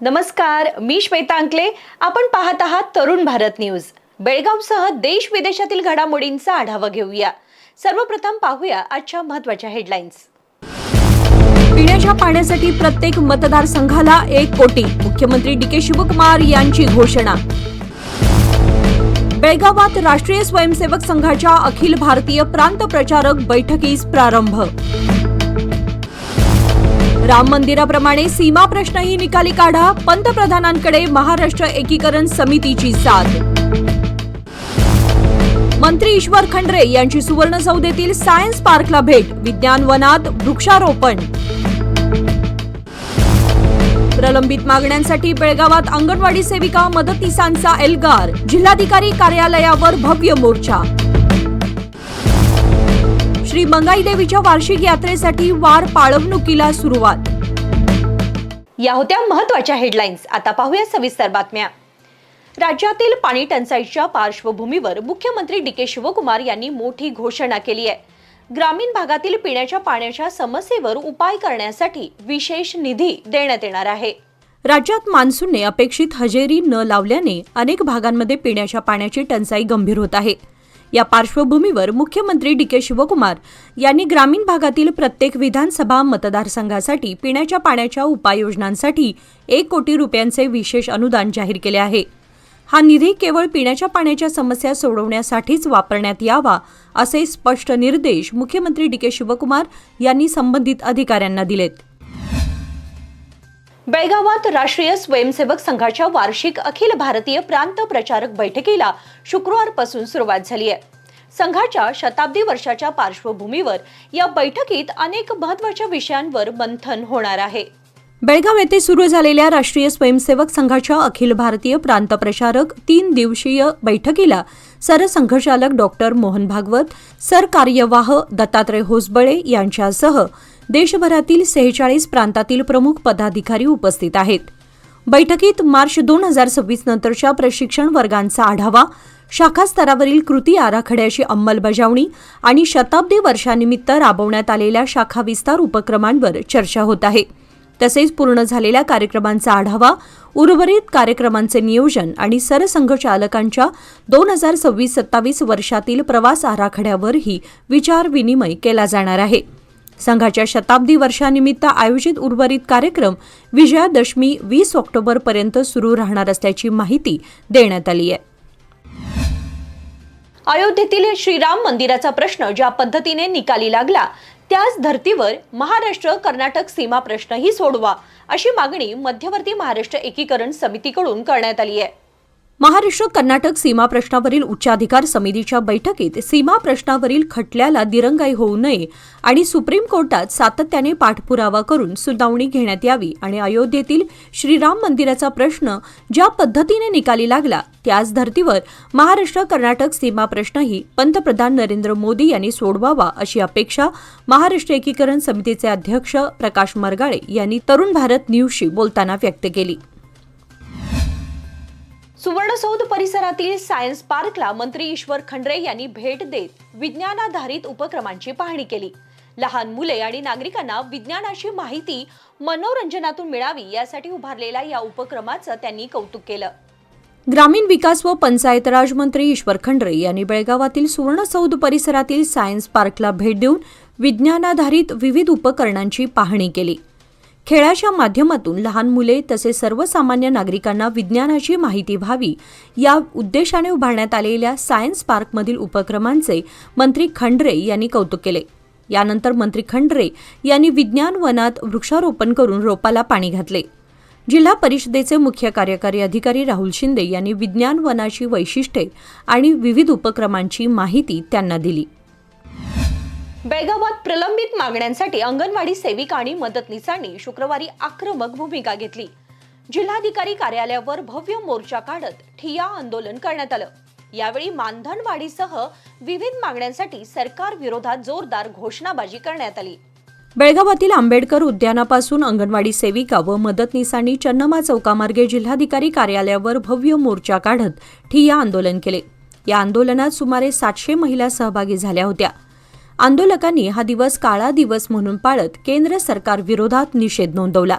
नमस्कार, मी श्वेता अंकले. आपण पाहत आहात तरुण भारत न्यूज. बेळगावसह देश विदेशातील घडामोडींचा आढावा घेऊया. सर्वप्रथम पाहूया आजच्या महत्त्वाच्या हेडलाईन्स. पिण्याच्या पाण्यासाठी प्रत्येक मतदारसंघाला 1 कोटी. मुख्यमंत्री डी.के. शिवकुमार यांची घोषणा. बेळगावात राष्ट्रीय स्वयंसेवक संघाच्या अखिल भारतीय प्रांत प्रचारक बैठकीस प्रारंभ. राम मंदिराप्रमाणे सीमा प्रश्नही निकाली काढा. पंतप्रधानांकडे महाराष्ट्र एकीकरण समितीची साद. मंत्री ईश्वर खंड्रे यांची सुवर्ण सौदेतील सायन्स पार्कला भेट. विज्ञान वनात वृक्षारोपण. प्रलंबित मागण्यांसाठी बेळगावात अंगणवाडी सेविका मदतनीसांचा एल्गार. जिल्हाधिकारी कार्यालयावर भव्य मोर्चा. श्री मंगाई देवीच्या वार्षिक यात्रेसाठी वार पाळवणुकीला सुरुवात. या होत्या महत्त्वाच्या हेडलाईन्स. आता पाहूया सविस्तर बातम्या. राज्यातील पाणी टंचाईच्या पार्श्वभूमीवर मुख्यमंत्री डी.के. शिवकुमार यांनी मोठी घोषणा केली आहे. ग्रामीण भागातील पिण्याच्या पाण्याच्या समस्येवर उपाय करण्यासाठी विशेष निधी देण्यात येणार आहे. राज्यात मान्सूनने अपेक्षित हजेरी न लावल्याने अनेक भागांमध्ये पिण्याच्या पाण्याची टंचाई गंभीर होत आहे. या पार्श्वभूमीवर मुख्यमंत्री डी.के. शिवकुमार यांनी ग्रामीण भागातील प्रत्येक विधानसभा मतदारसंघासाठी पिण्याच्या पाण्याच्या उपाययोजनांसाठी 1 कोटी रुपयांचे विशेष अनुदान जाहीर केले आहे. हा निधी केवळ पिण्याच्या पाण्याच्या समस्या सोडवण्यासाठीच वापरण्यात यावा असे स्पष्ट निर्देश मुख्यमंत्री डी.के. शिवकुमार यांनी संबंधित अधिकाऱ्यांना दिलेत. बेळगावात राष्ट्रीय स्वयंसेवक संघाच्या वार्षिक अखिल भारतीय प्रांत प्रचारक बैठकीला शुक्रवारपासून सुरुवात झाली आहे. संघाच्या शताब्दी वर्षाच्या पार्श्वभूमीवर या बैठकीत अनेक महत्त्वाच्या विषयांवर मंथन होणार आहे. बेळगाव येथे सुरू झालेल्या राष्ट्रीय स्वयंसेवक संघाच्या अखिल भारतीय प्रांत प्रचारक 3 दिवसीय बैठकीला सरसंघचालक डॉक्टर मोहन भागवत, सरकार्यवाह दत्तात्रय होसबळे यांच्यासह देशभरातील 46 प्रांतातील प्रमुख पदाधिकारी उपस्थित आहेत. बैठकीत मार्च 2026 नंतरच्या प्रशिक्षण वर्गांचा आढावा, शाखा स्तरावरील कृती आराखड्याची अंमलबजावणी आणि शताब्दी वर्षानिमित्त राबवण्यात आलेल्या शाखा विस्तार उपक्रमांवर चर्चा होत आहे. तसेच पूर्ण झालेल्या कार्यक्रमांचा आढावा, उर्वरित कार्यक्रमांचे नियोजन आणि सरसंघचालकांच्या 2026-27 वर्षातील प्रवास आराखड्यावरही विचारविनिमय केला जाणार आहे. संघाच्या शताब्दी वर्षानिमित्त आयोजित उर्वरित कार्यक्रम विजयादशमी 20 ऑक्टोबरपर्यंत सुरू राहणार असल्याची माहिती देण्यात आली आहे. अयोध्येतील श्रीराम मंदिराचा प्रश्न ज्या पद्धतीने निकाली लागला त्याच धर्तीवर महाराष्ट्र कर्नाटक सीमा प्रश्नही सोडवा अशी मागणी मध्यवर्ती महाराष्ट्र एकीकरण समितीकडून करण्यात आली आहे. महाराष्ट्र कर्नाटक सीमा प्रश्नावरील उच्चाधिकार समितीच्या बैठकीत सीमा प्रश्नावरील खटल्याला दिरंगाई होऊ नये आणि सुप्रीम कोर्टात सातत्याने पाठपुरावा करून सुनावणी घेण्यात यावी आणि अयोध्येतील श्रीराम मंदिराचा प्रश्न ज्या पद्धतीने निकाली लागला त्याच धर्तीवर महाराष्ट्र कर्नाटक सीमा प्रश्नही पंतप्रधान नरेंद्र मोदी यांनी सोडवावा अशी अपेक्षा महाराष्ट्र एकीकरण समितीचे अध्यक्ष प्रकाश मरगाळे यांनी तरुण भारत न्यूजशी बोलताना व्यक्त केली. सुवर्णसौध परिसरातील सायन्स पार्कला मंत्री ईश्वर खंड्रे यांनी भेट देत विज्ञानाधारित उपक्रमांची पाहणी केली. लहान मुले आणि नागरिकांना विज्ञानाची माहिती मनोरंजनातून मिळावी यासाठी उभारलेल्या या उपक्रमाचं त्यांनी कौतुक केलं. ग्रामीण विकास व पंचायत राज मंत्री ईश्वर खंड्रे यांनी बेळगावातील सुवर्णसौध परिसरातील सायन्स पार्कला भेट देऊन विज्ञानाधारित विविध उपकरणांची पाहणी केली. खेळाच्या माध्यमातून लहान मुले तसेच सर्वसामान्य नागरिकांना विज्ञानाची माहिती व्हावी या उद्देशाने उभारण्यात आलेल्या सायन्स पार्कमधील उपक्रमांचे मंत्री खंड्रे यांनी कौतुक केले. यानंतर मंत्री खंड्रे यांनी विज्ञान वनात वृक्षारोपण करून रोपाला पाणी घातले. जिल्हा परिषदेचे मुख्य कार्यकारी अधिकारी राहुल शिंदे यांनी विज्ञान वनाची वैशिष्ट्ये आणि विविध उपक्रमांची माहिती त्यांना दिली. बेळगावात प्रलंबित मागण्यांसाठी अंगणवाडी सेविका आणि मदतनीसांनी शुक्रवारी आक्रमक भूमिका घेतली. जिल्हाधिकारी कार्यालयावर भव्य मोर्चा काढत ठिय्या आंदोलन करण्यात आलं. यावेळी मानधनवाढीसह विविध मागण्यांसाठी सरकार विरोधात जोरदार घोषणाबाजी करण्यात आली. बेळगावातील आंबेडकर उद्यानापासून अंगणवाडी सेविका व मदतनीसांनी चन्नमा चौकामार्गे जिल्हाधिकारी कार्यालयावर भव्य मोर्चा काढत ठिय्या आंदोलन केले. या आंदोलनात सुमारे 700 महिला सहभागी झाल्या होत्या. आंदोलकांनी हा दिवस काळा दिवस म्हणून पाळत केंद्र सरकार विरोधात निषेध नोंदवला.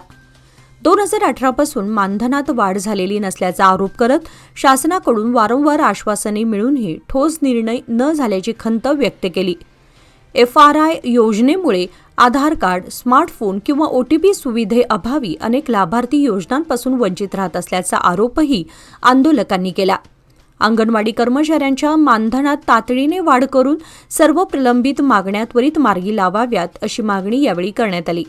2018 पासून मानधनात वाढ झालेली नसल्याचा आरोप करत शासनाकडून वारंवार आश्वासने मिळूनही ठोस निर्णय न झाल्याची खंत व्यक्त केली. FRI योजनेमुळे आधार कार्ड, स्मार्टफोन किंवा OTP सुविधेअभावी अनेक लाभार्थी योजनांपासून वंचित राहत असल्याचा आरोपही आंदोलकांनी केला. अंगणवाडी कर्मचाऱ्यांच्या मानधनात तातडीने वाढ करून सर्व प्रलंबित मागण्या त्वरित मार्गी लावाव्यात अशी मागणी यावेळी करण्यात आली.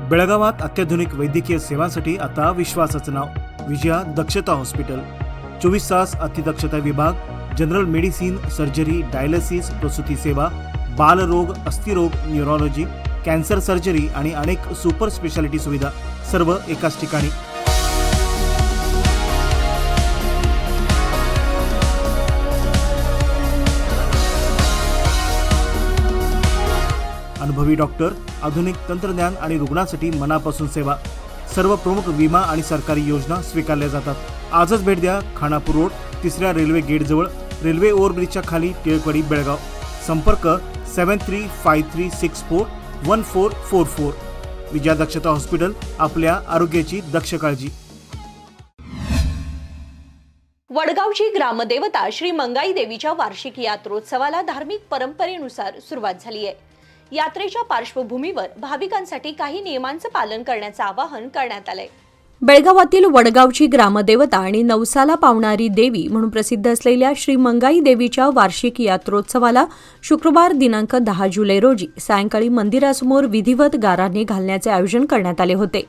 बेळगावात अत्याधुनिक वैद्यकीय सेवांसाठी आता विश्वासाचं नाव विजया दक्षता हॉस्पिटल. 24 तास अतिदक्षता विभाग, जनरल मेडिसिन, सर्जरी, डायलिसिस, प्रसूती सेवा, बालरोग, अस्थिरोग, न्यूरोलॉजी, कॅन्सर सर्जरी आणि अनेक सुपर स्पेशालिटी सुविधा सर्व एकाच ठिकाणी. अनुभवी डॉक्टर, आधुनिक तंत्रज्ञान आणि रुग्णांसाठी मनापासून सेवा. सर्व प्रमुख विमा आणि सरकारी योजना स्वीकारल्या जातात. आजच भेट द्या खानापूर रोड, 3ऱ्या रेल्वे गेटजवळ, रेल्वे ओव्हरब्रिजच्या खाली, टिळकवाडी, बेळगाव. संपर्क 7353641444. विजया दक्षता हॉस्पिटल, आपल्या आरोग्याची दक्ष काळजी. वडगावची ग्रामदेवता श्री मंगाई देवीच्या वार्षिक यात्रोत्सवाला धार्मिक परंपरेनुसार सुरुवात झाली आहे. यात्रेच्या पार्श्वभूमीवर भाविकांसाठी काही नियमांचं पालन करण्याचं आवाहन करण्यात आलंय. बेळगावातील वडगावची ग्रामदेवता आणि नवसाला पावणारी देवी म्हणून प्रसिद्ध असलेल्या श्री मंगाई देवीच्या वार्षिक यात्रोत्सवाला शुक्रवार दिनांक 10 जुलै रोजी सायंकाळी मंदिरासमोर विधिवत गाराणे घालण्याचे आयोजन करण्यात आले होते.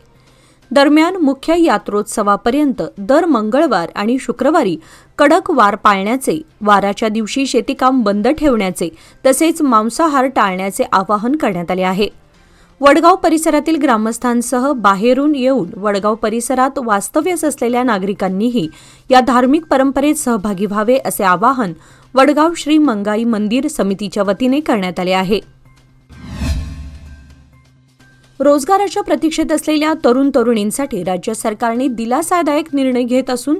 दरम्यान मुख्य यात्रोत्सवापर्यंत दर मंगळवार आणि शुक्रवारी कडक वार पाळण्याचे, वाराच्या दिवशी शेतीकाम बंद ठेवण्याचे तसेच मांसाहार टाळण्याचे आवाहन करण्यात आले आहे. वडगाव परिसरातील ग्रामस्थांसह बाहेरून येऊन वडगाव परिसरात वास्तव्यास असलेल्या नागरिकांनीही या धार्मिक परंपरेत सहभागी व्हावे असे आवाहन वडगाव श्री मंगाई मंदिर समितीच्या वतीने करण्यात आले आहे. रोजगाराच्या प्रतीक्षेत असलेल्या तरुण तरुणींसाठी राज्य सरकारने दिलासादायक निर्णय घेत असून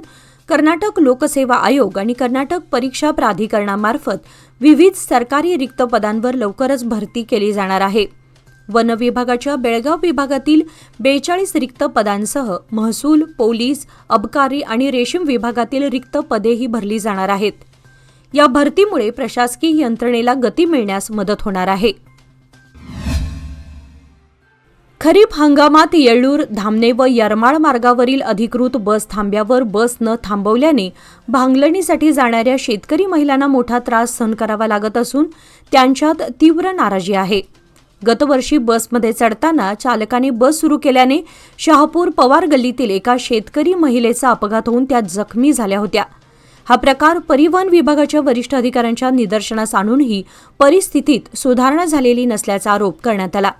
कर्नाटक लोकसेवा आयोग आणि कर्नाटक परीक्षा प्राधिकरणामार्फत विविध सरकारी रिक्त पदांवर लवकरच भरती केली जाणार आहे. वन विभागाच्या बेळगाव विभागातील 42 रिक्त पदांसह महसूल, पोलीस, अबकारी आणि रेशीम विभागातील रिक्त पदेही भरली जाणार आहेत. या भरतीमुळे प्रशासकीय यंत्रणेला गती मिळण्यास मदत होणार आहे. खरीप हंगामात येळ्ळूर, धामणे व यरमाळ मार्गावरील अधिकृत बस थांब्यावर बस न थांबवल्याने भांगलणीसाठी जाणाऱ्या शेतकरी महिलांना मोठा त्रास सहन करावा लागत असून त्यांच्यात तीव्र नाराजी आहे. गतवर्षी बसमध्ये चढताना चालकाने बस सुरू केल्याने शहापूर पवार गल्लीतील एका शेतकरी महिलेचा अपघात होऊन त्या जखमी झाल्या होत्या. हा प्रकार परिवहन विभागाच्या वरिष्ठ अधिकाऱ्यांच्या निदर्शनास आणूनही परिस्थितीत सुधारणा झालेली नसल्याचा आरोप करण्यात आला.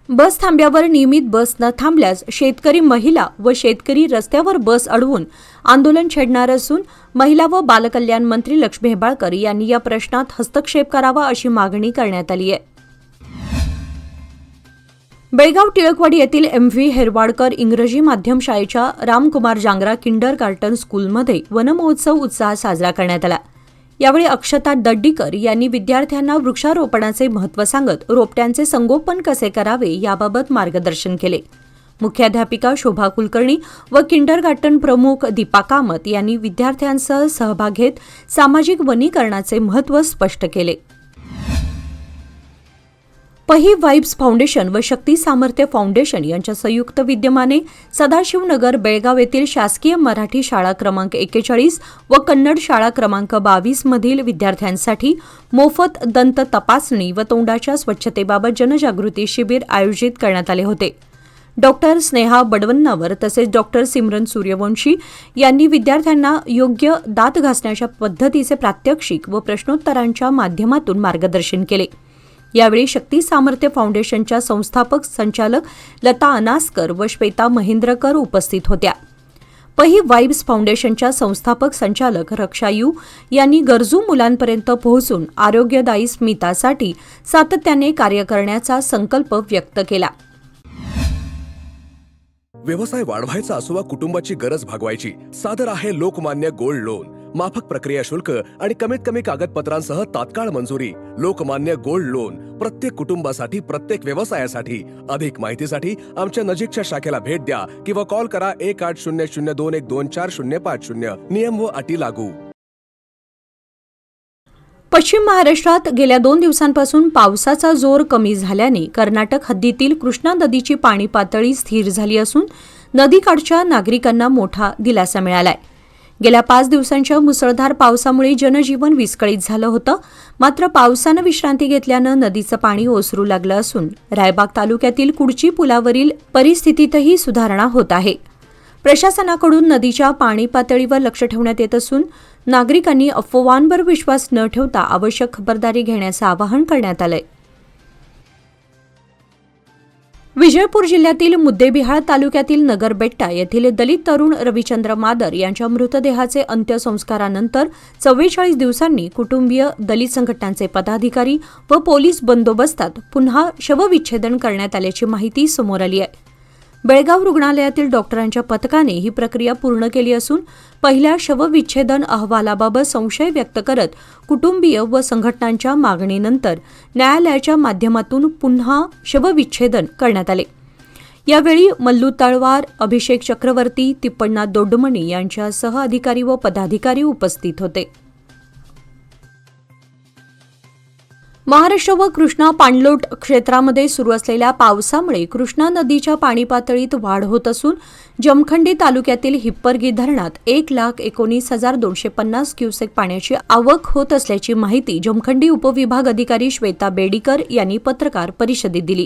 बस थांब्यावर नियमित बस न थांबल्यास शेतकरी महिला व शेतकरी रस्त्यावर बस अडवून आंदोलन छेडणार असून महिला व बालकल्याण मंत्री लक्ष्मी हेबाळकर यांनी या प्रश्नात हस्तक्षेप करावा अशी मागणी करण्यात आली आहे. बेळगाव टिळकवाडी येथील MV हेरवाडकर इंग्रजी माध्यम शाळेच्या रामकुमार जांगरा किंडरगार्टन स्कूलमध्ये वनमहोत्सव उत्साहात साजरा करण्यात आला. यावेळी अक्षता दड्डीकर यांनी विद्यार्थ्यांना वृक्षारोपणाचे महत्त्व सांगत रोपट्यांचे संगोपन कसे करावे याबाबत मार्गदर्शन केले. मुख्याध्यापिका शोभा कुलकर्णी व किंडरगार्टन प्रमुख दीपा कामत यांनी विद्यार्थ्यांसह सहभाग घेत सामाजिक वनीकरणाचे महत्त्व स्पष्ट केले. पही वाइब्स फाउंडेशन व शक्ती सामर्थ्य फाउंडेशन यांच्या संयुक्त विद्यमाने सदाशिवनगर बेळगाव येथील शासकीय मराठी शाळा क्रमांक 41 व कन्नड शाळा क्रमांक 22 मधील विद्यार्थ्यांसाठी मोफत दंत तपासणी व तोंडाच्या स्वच्छतेबाबत जनजागृती शिबिर आयोजित करण्यात आले होते. डॉक्टर स्नेहा बडवन्नावर तसेच डॉक्टर सिमरन सूर्यवंशी यांनी विद्यार्थ्यांना योग्य दात घासण्याच्या पद्धतीचे प्रात्यक्षिक व प्रश्नोत्तरांच्या माध्यमातून मार्गदर्शन केले. यावेळी शक्ती सामर्थ्य फाउंडेशनच्या संस्थापक संचालक लता अनासकर व श्वेता महेंद्रकर उपस्थित होत्या. पही वाइब्स फाउंडेशनच्या संस्थापक संचालक रक्षा यू यांनी गरजू मुलांपर्यंत पोहोचून आरोग्यदायी स्मितासाठी सातत्याने कार्य करण्याचा संकल्प व्यक्त केला. व्यवसाय वाढवायचा असो वा कुटुंबाची गरज भागवायची, सादर आहे लोकमान्य गोल्ड लोन. माफक प्रक्रिया शुल्क आणि कमीत कमी कागदपत्रांसह तात्काळ मंजुरी. लोकमान्य गोल्ड लोन, प्रत्येक कुटुंबासाठी, प्रत्येक व्यवसायासाठी. अधिक माहितीसाठी आमच्या नजीकच्या शाखेला भेट द्या किंवा कॉल करा 180021245050. नियम व अटी लागू. पश्चिम महाराष्ट्रात गेल्या 2 दिवसांपासून पावसाचा जोर कमी झाल्याने कर्नाटक हद्दीतील कृष्णा नदीची पाणी पातळी स्थिर झाली असून नदीकाठच्या नागरिकांना मोठा दिलासा मिळालाय. गेल्या 5 दिवसांच्या मुसळधार पावसामुळे जनजीवन विस्कळीत झालं होतं. मात्र पावसानं विश्रांती घेतल्यानं नदीचं पाणी ओसरू लागलं असून रायबाग तालुक्यातील कुडची पुलावरील परिस्थितीतही सुधारणा होत आहे. प्रशासनाकडून नदीच्या पाणी पातळीवर लक्ष ठेवण्यात येत असून नागरिकांनी अफवांवर विश्वास न ठेवता आवश्यक खबरदारी घेण्याचं आवाहन करण्यात आलंय. विजयपूर जिल्ह्यातील मुद्देबिहाळ तालुक्यातील नगरबेट्टा येथील दलित तरुण रविचंद्र मादर यांच्या मृतदेहाचे अंत्यसंस्कारानंतर 44 दिवसांनी कुटुंबीय, दलित संघटनांचे पदाधिकारी व पोलीस बंदोबस्तात पुन्हा शवविच्छेदन करण्यात आल्याची माहिती समोर आली आहे. बेळगाव रुग्णालयातील डॉक्टरांच्या पथकाने ही प्रक्रिया पूर्ण केली असून पहिल्या शवविच्छेदन अहवालाबाबत संशय व्यक्त करत कुटुंबीय व संघटनांच्या मागणीनंतर न्यायालयाच्या माध्यमातून पुन्हा शवविच्छेदन करण्यात आले. यावेळी मल्लू तळवार, अभिषेक चक्रवर्ती, तिप्पण्णा दोड्डमणी यांच्यासह अधिकारी व पदाधिकारी उपस्थित होते. महाराष्ट्र व कृष्णा पाणलोट क्षेत्रामध्ये सुरू असलेल्या पावसामुळे कृष्णा नदीच्या पाणी पातळीत वाढ होत असून जमखंडी तालुक्यातील हिप्परगी धरणात 1,19,250 क्युसेक पाण्याची आवक होत असल्याची माहिती जमखंडी उपविभाग अधिकारी श्वेता बेडीकर यांनी पत्रकार परिषदेत दिली.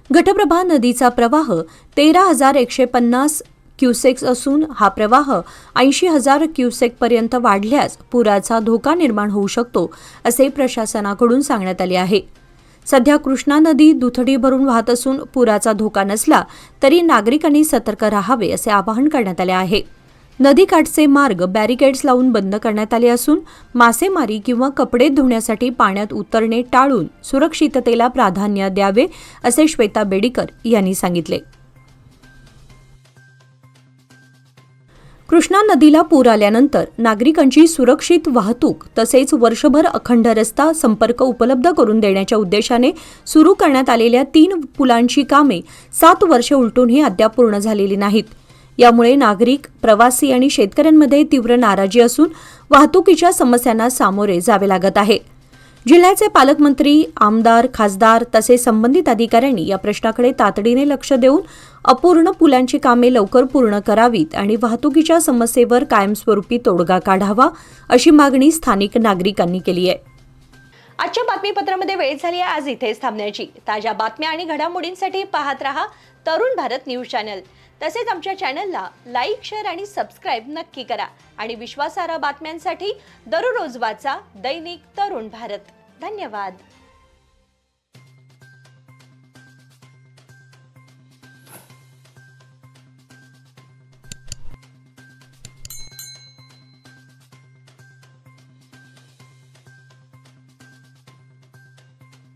घटप्रभा नदीचा प्रवाह 13,150 क्युसेक्स असून हा प्रवाह 80,000 क्युसेकपर्यंत वाढल्यास पुराचा धोका निर्माण होऊ शकतो असे प्रशासनाकडून सांगण्यात आले आहे. सध्या कृष्णा नदी दुथडी भरून वाहत असून पुराचा धोका नसला तरी नागरिकांनी सतर्क राहावे असे आवाहन करण्यात आले आहे. नदीकाठचे मार्ग बॅरिकेड्स लावून बंद करण्यात आले असून मासेमारी किंवा कपडे धुण्यासाठी पाण्यात उतरणे टाळून सुरक्षिततेला प्राधान्य द्यावे असे श्वेता बेडीकर यांनी सांगितले. कृष्णा नदीला पूर आल्यानंतर नागरिकांची सुरक्षित वाहतूक तसेच वर्षभर अखंड रस्ता संपर्क उपलब्ध करून देण्याच्या उद्देशाने सुरू करण्यात आलेल्या 3 पुलांची कामे 7 वर्षे उलटूनही अद्याप पूर्ण झालेली नाहीत. यामुळे नागरिक, प्रवासी आणि शेतकऱ्यांमध्ये तीव्र नाराजी असून वाहतुकीच्या समस्यांना सामोरे जावे लागत आहे. जिल्ह्याचे पालकमंत्री, आमदार, खासदार तसेच संबंधित अधिकाऱ्यांनी या प्रश्नाकडे तातडीने लक्ष देऊन अपूर्ण पुलांची कामे लवकर पूर्ण करावीत आणि वाहतुकीच्या समस्येवर कायमस्वरूपी तोडगा काढावा अशी मागणी स्थानिक नागरिकांनी केली आहे. आजच्या बातमीपत्रामध्ये वेळ झाली आहे आज इथेच थांबण्याची. ताज्या बातम्या आणि घडामोडींसाठी पाहत रहा तरुण भारत न्यूज चॅनल. तसेच आमच्या चॅनलला लाईक, शेअर आणि सबस्क्राईब नक्की करा आणि विश्वासार्ह बातम्यांसाठी दररोज वाचा दैनिक तरुण भारत. धन्यवाद.